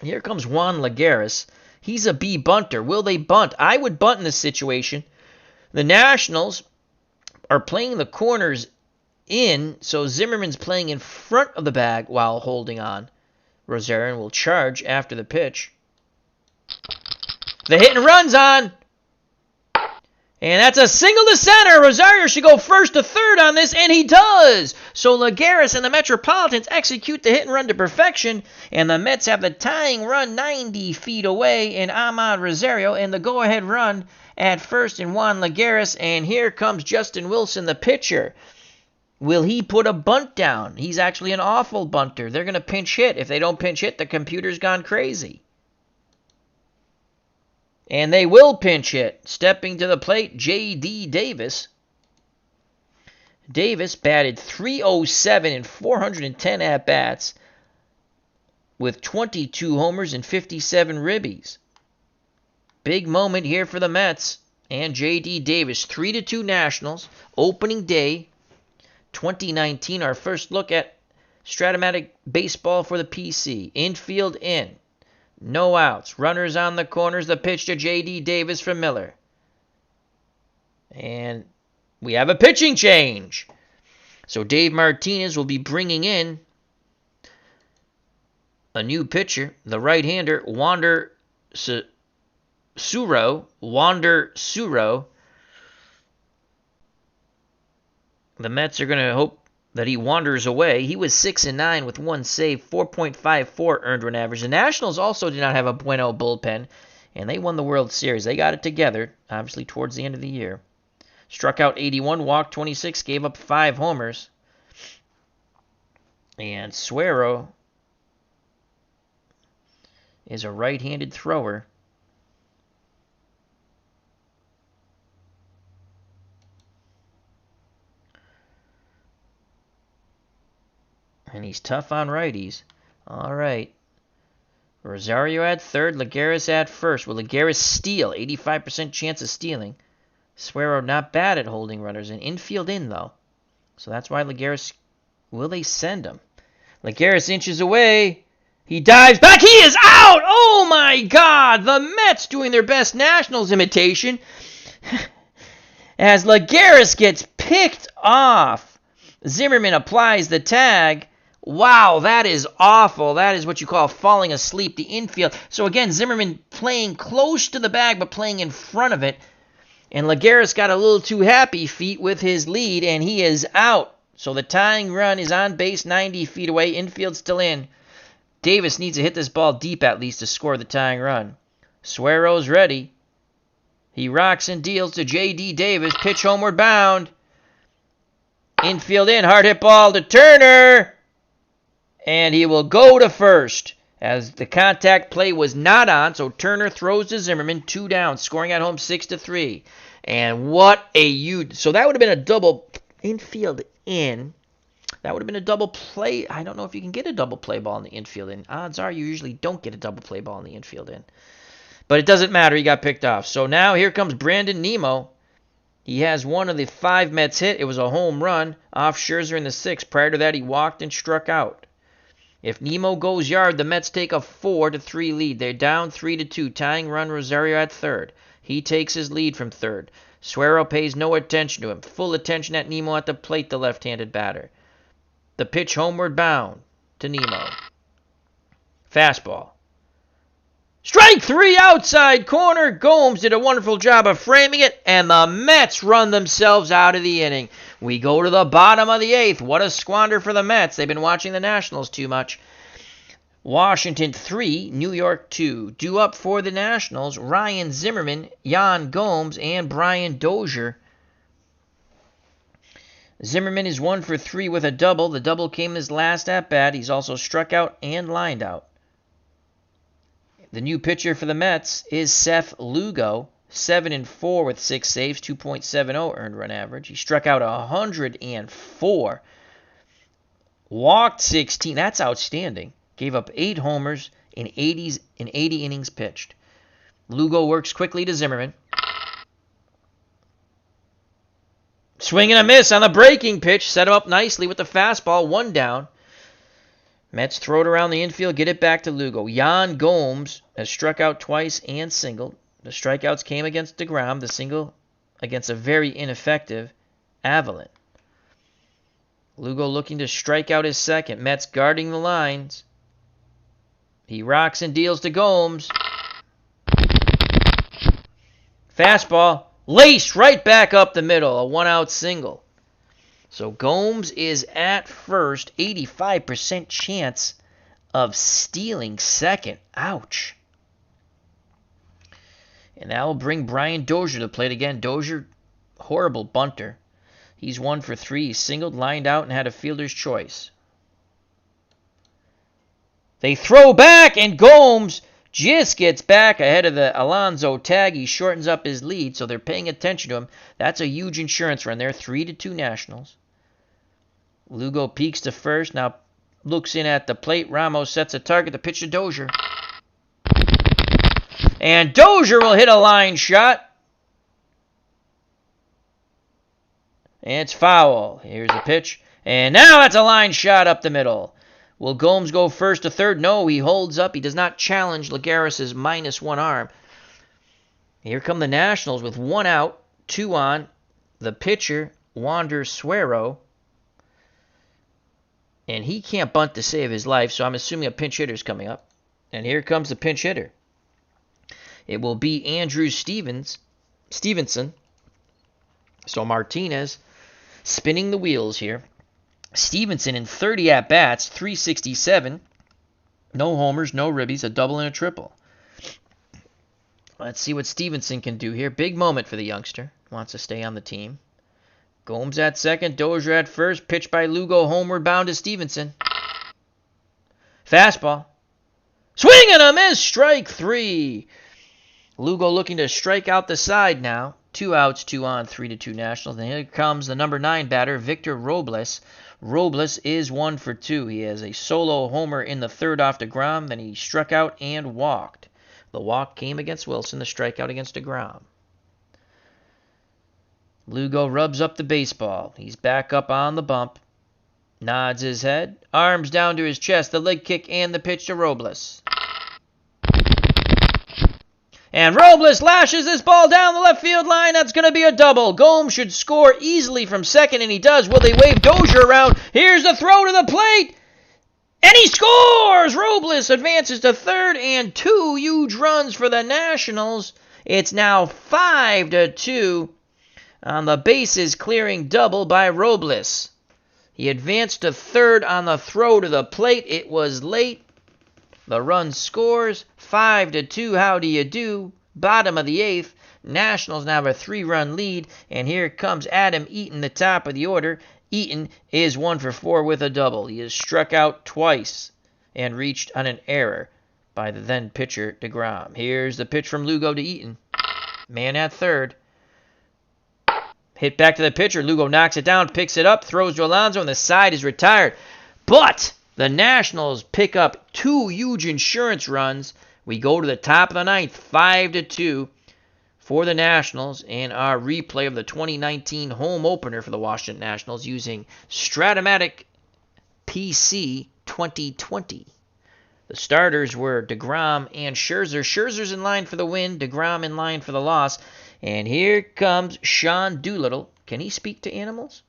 Here comes Juan Lagares. He's a B bunter. Will they bunt? I would bunt in this situation. The Nationals are playing the corners in, so Zimmerman's playing in front of the bag while holding on. Rosario will charge after the pitch. The hit and run's on. And that's a single to center. Rosario should go first to third on this, and he does. So Lagares and the Metropolitans execute the hit and run to perfection, and the Mets have the tying run 90 feet away in Ahmad Rosario, and the go-ahead run at first in Juan Lagares. And here comes Justin Wilson, the pitcher. Will he put a bunt down? He's actually an awful bunter. They're going to pinch hit. If they don't pinch hit, the computer's gone crazy. And they will pinch hit. Stepping to the plate, J.D. Davis. Davis batted .307 in 410 at-bats with 22 homers and 57 ribbies. Big moment here for the Mets and J.D. Davis. 3-2 Nationals. Opening day 2019. Our first look at Stratomatic Baseball for the PC. Infield in. No outs. Runners on the corners. The pitch to J.D. Davis from Miller. And we have a pitching change. So Dave Martinez will be bringing in a new pitcher, the right-hander, Wander Suero. The Mets are going to hope that he wanders away. He was 6-9 with one save, 4.54 earned run average. The Nationals also did not have a bueno bullpen, and they won the World Series. They got it together, obviously, towards the end of the year. Struck out 81, walked 26, gave up 5 homers. And Suero is a right-handed thrower. And he's tough on righties. All right. Rosario at third. Lagares at first. Will Lagares steal? 85% chance of stealing. Suero not bad at holding runners. And infield in, though. So that's why Lagares... Will they send him? Lagares inches away. He dives back. He is out! Oh, my God! The Mets doing their best Nationals imitation. As Lagares gets picked off. Zimmerman applies the tag. Wow, that is awful. That is what you call falling asleep, the infield. So again, Zimmerman playing close to the bag, but playing in front of it. And Lagares got a little too happy feet with his lead, and he is out. So the tying run is on base 90 feet away. Infield still in. Davis needs to hit this ball deep at least to score the tying run. Suero's ready. He rocks and deals to J.D. Davis. Pitch homeward bound. Infield in. Hard hit ball to Turner. And he will go to first as the contact play was not on. So Turner throws to Zimmerman. 2 down. Scoring at home 6-3. And what a huge... So that would have been a double infield in. That would have been a double play. I don't know if you can get a double play ball in the infield in. Odds are you usually don't get a double play ball in the infield in. But it doesn't matter. He got picked off. So now here comes Brandon Nimmo. He has one of the 5 Mets hit. It was a home run off Scherzer in the 6th. Prior to that, he walked and struck out. If Nimmo goes yard, the Mets take a 4-3 lead. They're down 3-2, tying run Rosario at third. He takes his lead from third. Suero pays no attention to him. Full attention at Nimmo at the plate, the left-handed batter. The pitch homeward bound to Nimmo. Fastball. Strike 3 outside corner. Gomes did a wonderful job of framing it, and the Mets run themselves out of the inning. We go to the bottom of the 8th. What a squander for the Mets. They've been watching the Nationals too much. Washington 3, New York 2. Due up for the Nationals, Ryan Zimmerman, Yan Gomes, and Brian Dozier. Zimmerman is 1 for 3 with a double. The double came in his last at-bat. He's also struck out and lined out. The new pitcher for the Mets is Seth Lugo, 7-4 with 6 saves, 2.70 earned run average. He struck out 104, walked 16. That's outstanding. Gave up 8 homers in 80 innings pitched. Lugo works quickly to Zimmerman. Swing and a miss on the breaking pitch. Set him up nicely with the fastball. 1 down. Mets throw it around the infield, get it back to Lugo. Yan Gomes has struck out twice and singled. The strikeouts came against deGrom, the single against a very ineffective Avalon. Lugo looking to strike out his second. Mets guarding the lines. He rocks and deals to Gomes. Fastball. Laced right back up the middle, a 1-out single. So Gomes is at first, 85% chance of stealing second. Ouch. And that will bring Brian Dozier to the plate again. Dozier, horrible bunter. He's 1 for 3. He singled, lined out, and had a fielder's choice. They throw back, and Gomes just gets back ahead of the Alonso tag. He shortens up his lead, so they're paying attention to him. That's a huge insurance run there. 3-2 Nationals. Lugo peeks to first. Now looks in at the plate. Ramos sets a target. The pitch to Dozier. And Dozier will hit a line shot. And it's foul. Here's the pitch. And now that's a line shot up the middle. Will Gomes go first to third? No, he holds up. He does not challenge Lagares' -1 arm. Here come the Nationals with 1 out, 2 on. The pitcher, Wander Suero. And he can't bunt to save his life, so I'm assuming a pinch hitter's coming up. And here comes the pinch hitter. It will be Andrew Stevenson. So Martinez spinning the wheels here. Stevenson in 30 at-bats, 367. No homers, no ribbies, a double and a triple. Let's see what Stevenson can do here. Big moment for the youngster. Wants to stay on the team. Gomes at second, Dozier at first. Pitch by Lugo, homeward bound to Stevenson. Fastball. Swing and a miss, strike 3. Lugo looking to strike out the side now. 2 outs, 2 on, 3-2 Nationals. And here comes the number 9 batter, Victor Robles. Robles is 1 for 2. He has a solo homer in the third off deGrom. Then he struck out and walked. The walk came against Wilson, the strikeout against deGrom. Lugo rubs up the baseball. He's back up on the bump. Nods his head. Arms down to his chest. The leg kick and the pitch to Robles. And Robles lashes this ball down the left field line. That's going to be a double. Gomes should score easily from second, and he does. Will they wave Dozier around? Here's the throw to the plate. And he scores! Robles advances to third, and 2 huge runs for the Nationals. It's now 5-2 on the bases clearing double by Robles. He advanced to third on the throw to the plate. It was late. The run scores. 5-2. How do you do? Bottom of the 8th. Nationals now have a 3-run lead. And here comes Adam Eaton, the top of the order. Eaton is 1 for 4 with a double. He is struck out twice and reached on an error by the then pitcher deGrom. Here's the pitch from Lugo to Eaton. Man at third. Hit back to the pitcher. Lugo knocks it down, picks it up, throws to Alonso, and the side is retired. But the Nationals pick up 2 huge insurance runs. We go to the top of the 9th, 5-2 for the Nationals, and our replay of the 2019 home opener for the Washington Nationals using Stratomatic PC 2020. The starters were deGrom and Scherzer. Scherzer's in line for the win, deGrom in line for the loss. And here comes Sean Doolittle. Can he speak to animals?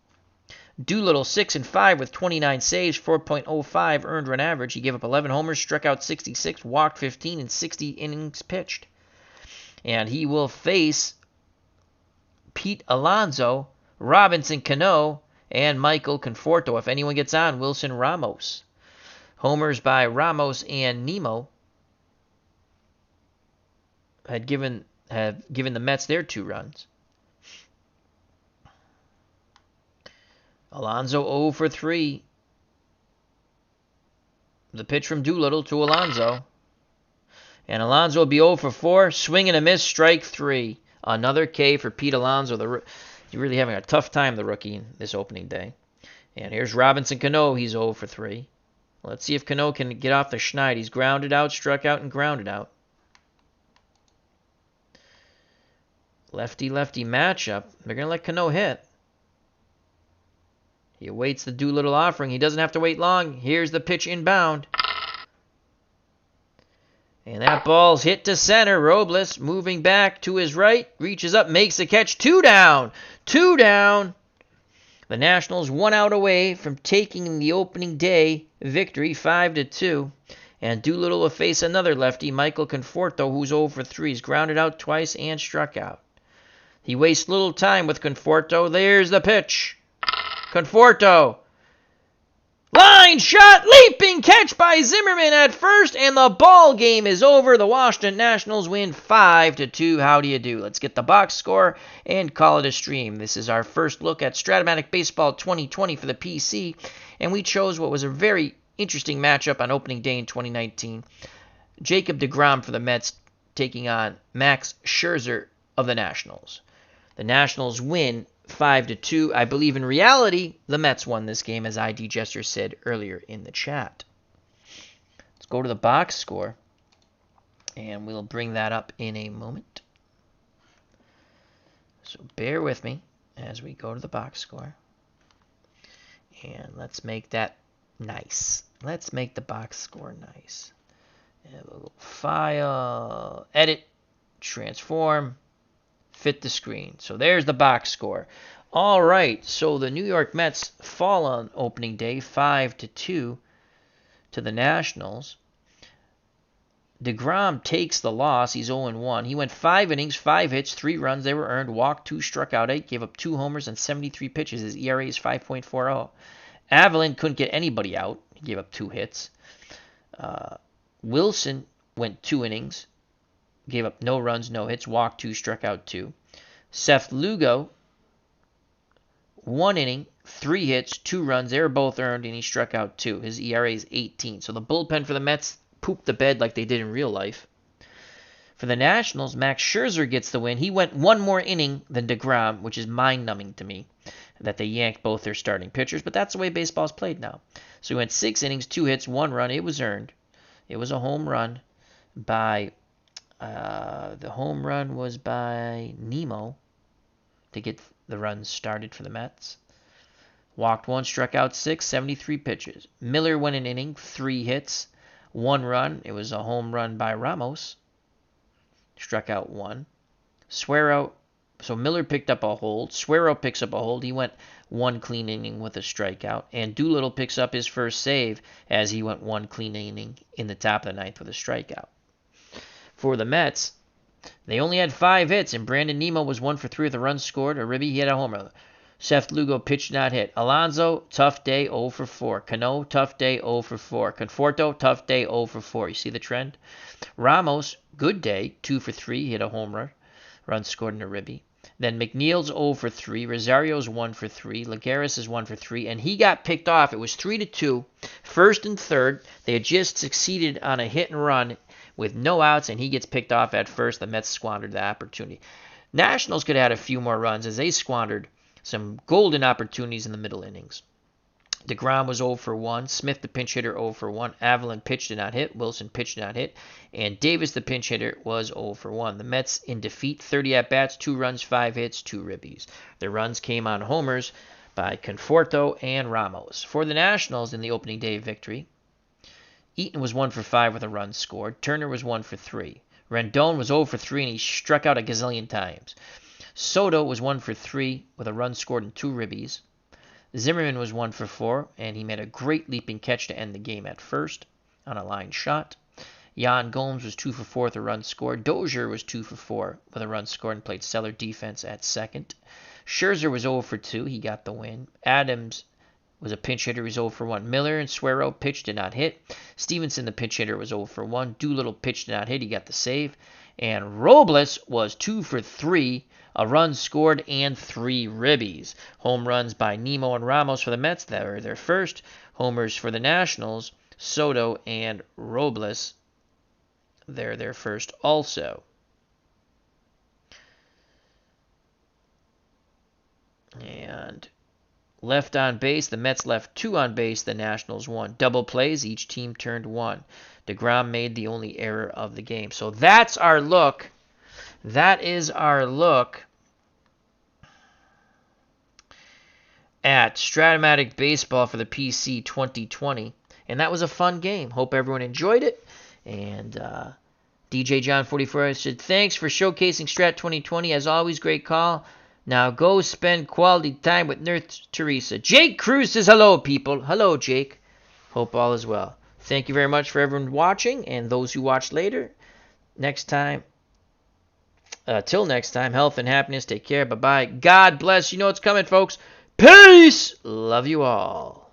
Doolittle 6-5 with 29 saves, 4.05 earned run average. He gave up 11 homers, struck out 66, walked 15 in 60 innings pitched. And he will face Pete Alonso, Robinson Cano, and Michael Conforto. If anyone gets on, Wilson Ramos. Homers by Ramos and Nemo have given the Mets their 2 runs. Alonso 0 for 3. The pitch from Doolittle to Alonso. And Alonso will be 0 for 4. Swing and a miss, strike 3. Another K for Pete Alonso. He's really having a tough time, the rookie, this opening day. And here's Robinson Cano. He's 0 for 3. Let's see if Cano can get off the schneid. He's grounded out, struck out, and grounded out. Lefty-lefty matchup. They're going to let Cano hit. He awaits the Doolittle offering. He doesn't have to wait long. Here's the pitch inbound. And that ball's hit to center. Robles moving back to his right. Reaches up, makes the catch. 2 down. 2 down. The Nationals 1 out away from taking the opening day victory, 5-2. And Doolittle will face another lefty, Michael Conforto, who's 0 for 3. He's grounded out twice and struck out. He wastes little time with Conforto. There's the pitch. Conforto. Line shot, leaping catch by Zimmerman at first, and the ball game is over. The Washington Nationals win 5-2. How do you do? Let's get the box score and call it a stream. This is our first look at Stratomatic Baseball 2020 for the PC, and we chose what was a very interesting matchup on opening day in 2019. Jacob deGrom for the Mets taking on Max Scherzer of the Nationals. The Nationals win 5-2. I believe in reality, the Mets won this game, as ID Jester said earlier in the chat. Let's go to the box score, and we'll bring that up in a moment. So bear with me as we go to the box score. And let's make that nice. Let's make the box score nice. And we'll go File, Edit, Transform, Fit the screen. So there's the box score. All right, so the New York Mets fall on opening day 5-2 to the Nationals. deGrom takes the loss. He's 0-1. He went 5 innings, 5 hits, 3 runs. They were earned. Walked 2, struck out 8, gave up 2 homers and 73 pitches. His ERA is 5.40. Avalon couldn't get anybody out. He gave up 2 hits. Wilson went 2 innings, gave up no runs, no hits, walked 2, struck out 2. Seth Lugo, 1 inning, 3 hits, 2 runs. They were both earned, and he struck out 2. His ERA is 18. So the bullpen for the Mets pooped the bed like they did in real life. For the Nationals, Max Scherzer gets the win. He went 1 more inning than deGrom, which is mind-numbing to me that they yanked both their starting pitchers, but that's the way baseball's played now. So he went 6 innings, 2 hits, 1 run. It was earned. It was a home run by... the home run was by Nemo to get the runs started for the Mets. Walked 1, struck out 6, 73 pitches. Miller went an inning, 3 hits, 1 run. It was a home run by Ramos. Struck out 1. Suero, so Miller picked up a hold. Suero picks up a hold. He went 1 clean inning with a strikeout. And Doolittle picks up his first save as he went 1 clean inning in the top of the 9th with a strikeout. For the Mets, they only had 5 hits, and Brandon Nemo was 1 for 3 with a run scored. Uribe, he had a homer. Seth Lugo pitched not hit. Alonso, tough day, 0 for 4. Cano, tough day, 0 for 4. Conforto, tough day, 0 for 4. You see the trend? Ramos, good day, 2 for 3. He hit a homer. Run scored in Uribe. Then McNeil's 0 for 3. Rosario's 1 for 3. Lagares is 1 for 3. And he got picked off. It was 3-2. First and third. They had just succeeded on a hit and run with no outs, and he gets picked off at first. The Mets squandered the opportunity. Nationals could have had a few more runs as they squandered some golden opportunities in the middle innings. deGrom was 0 for 1. Smith, the pinch hitter, 0 for 1. Avalon pitched did not hit. Wilson pitched did not hit. And Davis, the pinch hitter, was 0 for 1. The Mets in defeat, 30 at-bats, 2 runs, 5 hits, 2 ribbies. The runs came on homers by Conforto and Ramos. For the Nationals in the opening day victory, Eaton was 1 for 5 with a run scored. Turner was 1 for 3. Rendon was 0 for 3, and he struck out a gazillion times. Soto was 1 for 3 with a run scored and 2 ribbies. Zimmerman was 1 for 4, and he made a great leaping catch to end the game at first on a line shot. Jan Gomes was 2 for 4 with a run scored. Dozier was 2 for 4 with a run scored and played stellar defense at second. Scherzer was 0 for 2. He got the win. Adams was a pinch hitter. He was 0 for 1. Miller and Suero pitched did not hit. Stevenson, the pinch hitter, was 0 for 1. Doolittle pitched did not hit. He got the save. And Robles was 2 for 3. A run scored and 3 ribbies. Home runs by Nemo and Ramos for the Mets. That were their first. Homers for the Nationals, Soto and Robles. They're their first also. And left on base, the Mets left 2 on base, the Nationals 1. Double plays, each team turned 1. deGrom made the only error of the game. So that's our look. That is our look at Stratomatic Baseball for the PC 2020. And that was a fun game. Hope everyone enjoyed it. And DJ John 44 said, thanks for showcasing Strat 2020. As always, great call. Now go spend quality time with Nurse Teresa. Jake Cruz says hello, people. Hello, Jake. Hope all is well. Thank you very much for everyone watching and those who watch later. Next time, Till next time, health and happiness. Take care. Bye-bye. God bless. You know what's coming, folks. Peace. Love you all.